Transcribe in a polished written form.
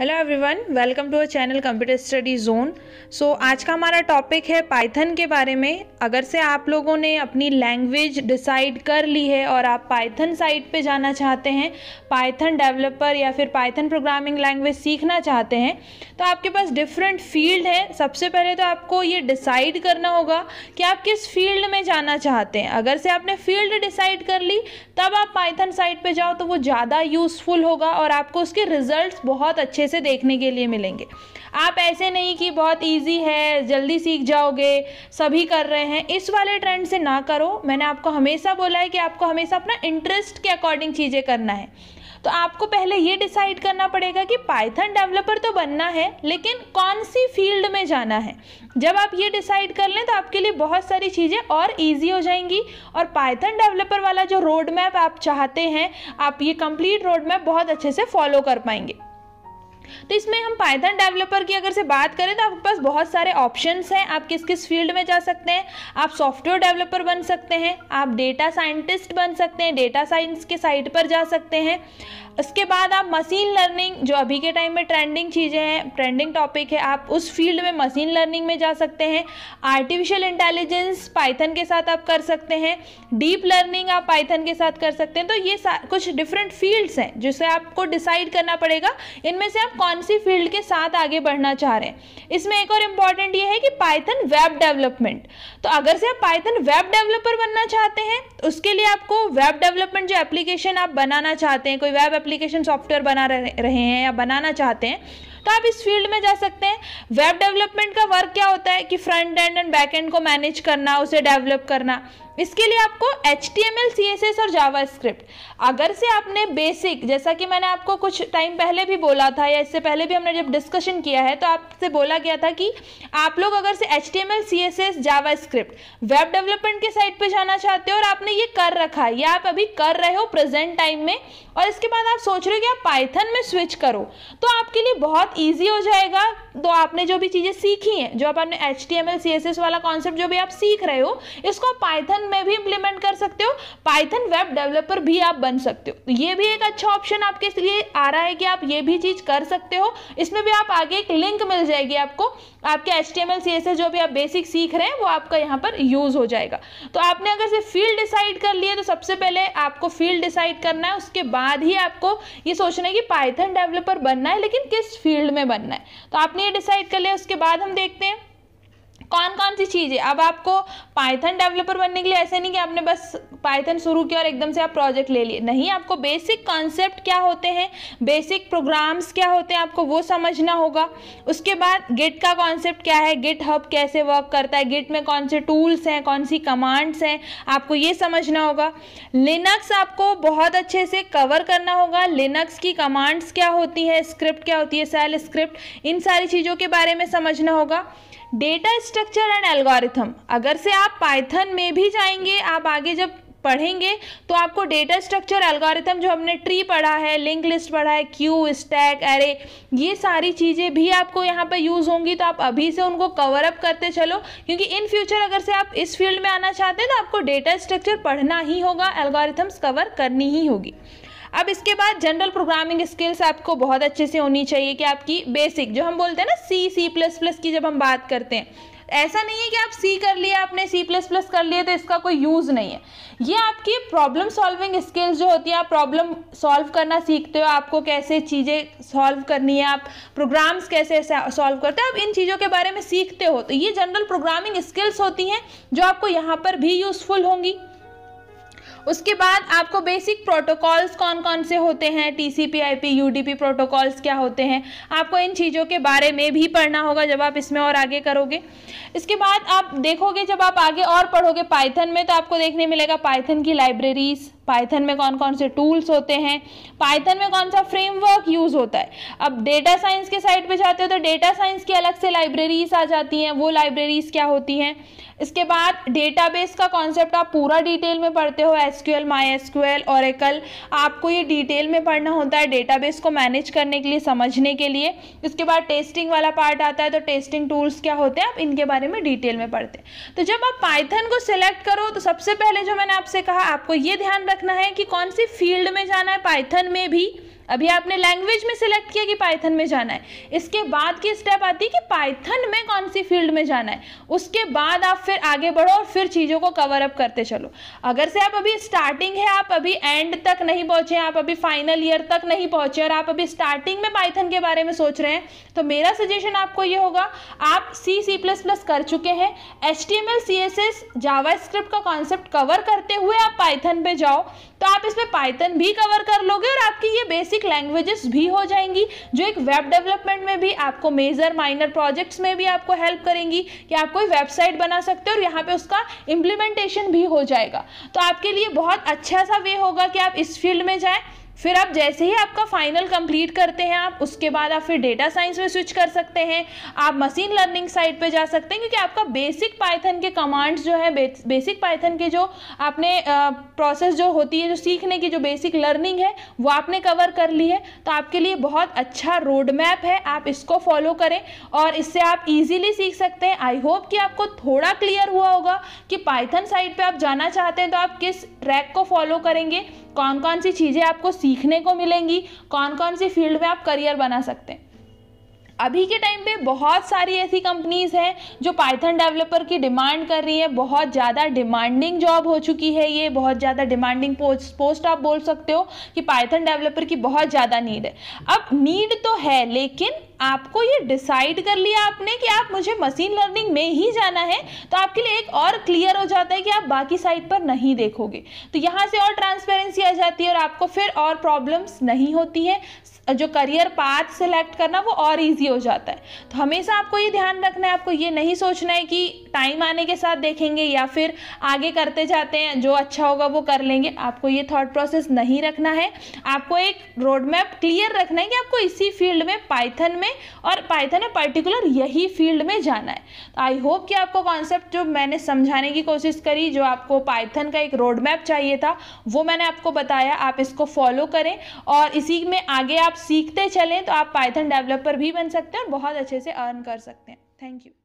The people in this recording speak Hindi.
Hello everyone, welcome to our channel computer study zone. So आज का हमारा टॉपिक है पाइथन के बारे में। अगर से आप लोगों ने अपनी लैंग्वेज डिसाइड कर ली है और आप पाइथन साइट पे जाना चाहते हैं, पाइथन डेवलपर या फिर पाइथन प्रोग्रामिंग लैंग्वेज सीखना चाहते हैं, तो आपके पास डिफरेंट फील्ड है। सबसे पहले तो आपको ये डिसाइड करना होगा कि आप किस फील्ड में जाना चाहते हैं। अगर से आपने फील्ड डिसाइड कर ली तब आप पाइथन साइट पे जाओ तो वो ज़्यादा यूज़फुल होगा और आपको उसके रिजल्ट्स बहुत अच्छे से देखने के लिए मिलेंगे। आप ऐसे नहीं कि बहुत इजी है, जल्दी सीख जाओगे, सभी कर रहे हैं, इस वाले ट्रेंड से ना करो। मैंने आपको हमेशा बोला है कि आपको हमेशा अपना इंटरेस्ट के अकॉर्डिंग चीज़ें करना है। तो आपको पहले ये डिसाइड करना पड़ेगा कि पाइथन डेवलपर तो बनना है, लेकिन कौन सी फील्ड में जाना है। जब आप ये डिसाइड कर लें तो आपके लिए बहुत सारी चीज़ें और इजी हो जाएंगी और पाइथन डेवलपर वाला जो रोड मैप आप चाहते हैं, आप ये कंप्लीट रोड मैप बहुत अच्छे से फॉलो कर पाएंगे। तो इसमें हम पाइथन डेवलपर की अगर से बात करें तो आपके पास बहुत सारे ऑप्शंस हैं। आप किस किस फील्ड में जा सकते हैं। आप सॉफ्टवेयर डेवलपर बन सकते हैं, आप डेटा साइंटिस्ट बन सकते हैं, डेटा साइंस के साइट पर जा सकते हैं। उसके बाद आप मशीन लर्निंग, जो अभी के टाइम में ट्रेंडिंग चीज़ें हैं, ट्रेंडिंग टॉपिक है, आप उस फील्ड में मशीन लर्निंग में जा सकते हैं। आर्टिफिशियल इंटेलिजेंस पाइथन के साथ आप कर सकते हैं। डीप लर्निंग आप पाइथन के साथ कर सकते हैं। तो ये कुछ डिफरेंट फील्ड्स हैं जिसे आपको डिसाइड करना पड़ेगा इनमें से आप कौन सी फील्ड के साथ आगे बढ़ना चाह रहे हैं। इसमें एक और इम्पॉर्टेंट ये है कि पाइथन वेब डेवलपमेंट। तो अगर से आप पाइथन वेब डेवलपर बनना चाहते हैं, उसके लिए आपको वेब डेवलपमेंट जो एप्लीकेशन आप बनाना चाहते हैं, कोई वेब एप्लीकेशन सॉफ्टवेयर बना रहे हैं या बनाना चाहते हैं, तो आप इस फील्ड में जा सकते हैं। वेब डेवलपमेंट का वर्क क्या होता है कि front end and back and को मैनेज करना, उसे डेवलप करना। इसके लिए आपको HTML, CSS और जावास्क्रिप्ट, अगर से आपने बेसिक, जैसा कि मैंने आपको कुछ टाइम पहले भी बोला था या इससे पहले भी हमने जब डिस्कशन किया है तो आपसे बोला गया था कि आप लोग अगर से HTML, CSS, JavaScript web development के साइट पे जाना चाहते हो और आपने ये कर रखा है या आप अभी कर रहे हो प्रेजेंट टाइम में, और इसके बाद आप सोच रहे हो कि आप पाइथन में स्विच करो, तो आपके लिए बहुत ईजी हो जाएगा। तो आपने जो भी चीज़ें सीखी हैं, जो आपने HTML, CSS वाला कॉन्सेप्ट जो भी आप सीख रहे हो, इसको पाइथन में भी इम्प्लीमेंट कर सकते हो। पाइथन वेब डेवलपर भी आप बन सकते हो। तो ये भी एक अच्छा ऑप्शन आपके लिए आ रहा है कि आप ये भी चीज़ कर सकते हो। इसमें भी आप आगे एक लिंक मिल जाएगी आपको, आपके HTML, CSS जो भी आप बेसिक सीख रहे हैं वो आपका यहाँ पर यूज़ हो जाएगा। तो आपने अगर से फील्ड डिसाइड कर लिए तो सबसे पहले आपको फील्ड डिसाइड करना है, उसके बाद ही आपको ये सोचना है कि पाइथन डेवलपर बनना है, लेकिन किस फील्ड में बनना है। तो आपने ये डिसाइड कर लिया, उसके बाद हम देखते हैं कौन कौन सी चीज़ें। अब आपको पाइथन डेवलपर बनने के लिए ऐसे नहीं कि आपने बस पाइथन शुरू किया और एकदम से आप प्रोजेक्ट ले लिए, नहीं, आपको बेसिक कॉन्सेप्ट क्या होते हैं, बेसिक प्रोग्राम्स क्या होते हैं, आपको वो समझना होगा। उसके बाद गिट का कॉन्सेप्ट क्या है, गिट हब कैसे वर्क करता है, गिट में कौन से टूल्स हैं, कौन सी कमांड्स हैं, आपको ये समझना होगा। लिनक्स आपको बहुत अच्छे से कवर करना होगा, लिनक्स की कमांड्स क्या होती है, स्क्रिप्ट क्या होती है, सेल स्क्रिप्ट, इन सारी चीज़ों के बारे में समझना होगा। डेटा स्ट्रक्चर एंड एल्गोरिथम, अगर से आप पाइथन में भी जाएंगे, आप आगे जब पढ़ेंगे तो आपको डेटा स्ट्रक्चर, एल्गोरिथम, जो हमने ट्री पढ़ा है, लिंक लिस्ट पढ़ा है, क्यू, स्टैक, एरे, ये सारी चीज़ें भी आपको यहाँ पर यूज़ होंगी। तो आप अभी से उनको कवर अप करते चलो, क्योंकि इन फ्यूचर अगर से आप इस फील्ड में आना चाहते हैं तो आपको डेटा स्ट्रक्चर पढ़ना ही होगा, एल्गोरिथम्स कवर करनी ही होगी। अब इसके बाद जनरल प्रोग्रामिंग स्किल्स आपको बहुत अच्छे से होनी चाहिए कि आपकी बेसिक, जो हम बोलते हैं ना C++ की जब हम बात करते हैं, ऐसा नहीं है कि आप C कर लिया, आपने C++ कर लिया तो इसका कोई यूज़ नहीं है। ये आपकी प्रॉब्लम सॉल्विंग स्किल्स जो होती है, आप प्रॉब्लम सॉल्व करना सीखते हो, आपको कैसे चीज़ें सॉल्व करनी है, आप प्रोग्राम्स कैसे सॉल्व करते हो, आप इन चीज़ों के बारे में सीखते हो। तो ये जनरल प्रोग्रामिंग स्किल्स होती हैं जो आपको यहाँ पर भी यूज़फुल होंगी। उसके बाद आपको बेसिक प्रोटोकॉल्स कौन कौन से होते हैं, TCP, IP, UDP प्रोटोकॉल्स क्या होते हैं, आपको इन चीज़ों के बारे में भी पढ़ना होगा जब आप इसमें और आगे करोगे। इसके बाद आप देखोगे जब आप आगे और पढ़ोगे पाइथन में, तो आपको देखने मिलेगा पाइथन की लाइब्रेरीज, पाइथन में कौन कौन से टूल्स होते हैं, पाइथन में कौन सा फ्रेमवर्क यूज़ होता है। अब डेटा साइंस के साइड पे जाते हो तो डेटा साइंस की अलग से लाइब्रेरीज आ जाती हैं, वो लाइब्रेरीज क्या होती हैं। इसके बाद डेटाबेस का कॉन्सेप्ट आप पूरा डिटेल में पढ़ते हो, SQL, MySQL, Oracle, आपको ये डिटेल में पढ़ना होता है डेटाबेस को मैनेज करने के लिए, समझने के लिए। इसके बाद टेस्टिंग वाला पार्ट आता है, तो टेस्टिंग टूल्स क्या होते हैं, आप इनके बारे में डिटेल में पढ़ते हैं। तो जब आप पाइथन को सिलेक्ट करो तो सबसे पहले जो मैंने आपसे कहा, आपको ये ध्यान रखना है कि कौन सी फील्ड में जाना है पाइथन में भी। अभी आपने लैंग्वेज में सिलेक्ट किया कि पाइथन में जाना है, इसके बाद की स्टेप आती है कि पाइथन में कौन सी फील्ड में जाना है, उसके बाद आप फिर आगे बढ़ो और फिर चीज़ों को कवर अप करते चलो। अगर से आप अभी स्टार्टिंग है, आप अभी एंड तक नहीं पहुंचे, आप अभी फाइनल ईयर तक नहीं पहुंचे और आप अभी स्टार्टिंग में पाइथन के बारे में सोच रहे हैं, तो मेरा सजेशन आपको ये होगा, आप C++ कर चुके हैं, HTML CSS जावास्क्रिप्ट का कॉन्सेप्ट कवर करते हुए आप पाइथन पे जाओ, तो आप इसमें पाइथन भी कवर कर लोगे और आपकी ये बेसिक लैंग्वेजेस भी हो जाएंगी, जो एक वेब डेवलपमेंट में भी आपको मेजर माइनर प्रोजेक्ट्स में भी आपको हेल्प करेंगी कि आप कोई वेबसाइट बना सकते हो और यहाँ पे उसका इम्प्लीमेंटेशन भी हो जाएगा। तो आपके लिए बहुत अच्छा सा वे होगा कि आप इस फील्ड में जाएं। फिर आप जैसे ही आपका फाइनल कंप्लीट करते हैं, आप उसके बाद आप फिर डेटा साइंस में स्विच कर सकते हैं, आप मशीन लर्निंग साइड पे जा सकते हैं, क्योंकि आपका बेसिक पाइथन के कमांड्स जो है, बेसिक पाइथन के जो आपने प्रोसेस जो होती है, जो सीखने की जो बेसिक लर्निंग है, वो आपने कवर कर ली है। तो आपके लिए बहुत अच्छा रोड मैप है, आप इसको फॉलो करें और इससे आप इजीली सीख सकते हैं। आई होप कि आपको थोड़ा क्लियर हुआ होगा कि पाइथन साइड पे आप जाना चाहते हैं तो आप किस ट्रैक को फॉलो करेंगे, कौन कौन सी चीज़ें आपको सीखने को मिलेंगी, कौन कौन सी फील्ड में आप करियर बना सकते हैं। अभी के टाइम पे बहुत सारी ऐसी कंपनीज़ हैं जो पाइथन डेवलपर की डिमांड कर रही है, बहुत ज़्यादा डिमांडिंग जॉब हो चुकी है ये, बहुत ज़्यादा डिमांडिंग पोस्ट आप बोल सकते हो कि पाइथन डेवलपर की बहुत ज़्यादा नीड है। अब नीड तो है, लेकिन आपको ये डिसाइड कर लिया आपने कि आप मुझे मशीन लर्निंग में ही जाना है, तो आपके लिए एक और क्लियर हो जाता है कि आप बाकी साइड पर नहीं देखोगे, तो यहाँ से और ट्रांसपेरेंसी आ जाती है और आपको फिर और प्रॉब्लम्स नहीं होती है, जो करियर पाथ सेलेक्ट करना वो और इजी हो जाता है। तो हमेशा आपको ये ध्यान रखना है, आपको ये नहीं सोचना है कि टाइम आने के साथ देखेंगे या फिर आगे करते जाते हैं, जो अच्छा होगा वो कर लेंगे। आपको ये थॉट प्रोसेस नहीं रखना है, आपको एक रोड मैप क्लियर रखना है कि आपको इसी फील्ड में, पाइथन में, और पाइथन में पर्टिकुलर यही फील्ड में जाना है। तो आई होप कि आपको कॉन्सेप्ट जो मैंने समझाने की कोशिश करी, जो आपको पाइथन का एक रोड मैप चाहिए था, वो मैंने आपको बताया, आप इसको फॉलो करें और इसी में आगे आप सीखते चलें तो आप पाइथन डेवलपर भी बन सकते हैं और बहुत अच्छे से अर्न कर सकते हैं। Thank you.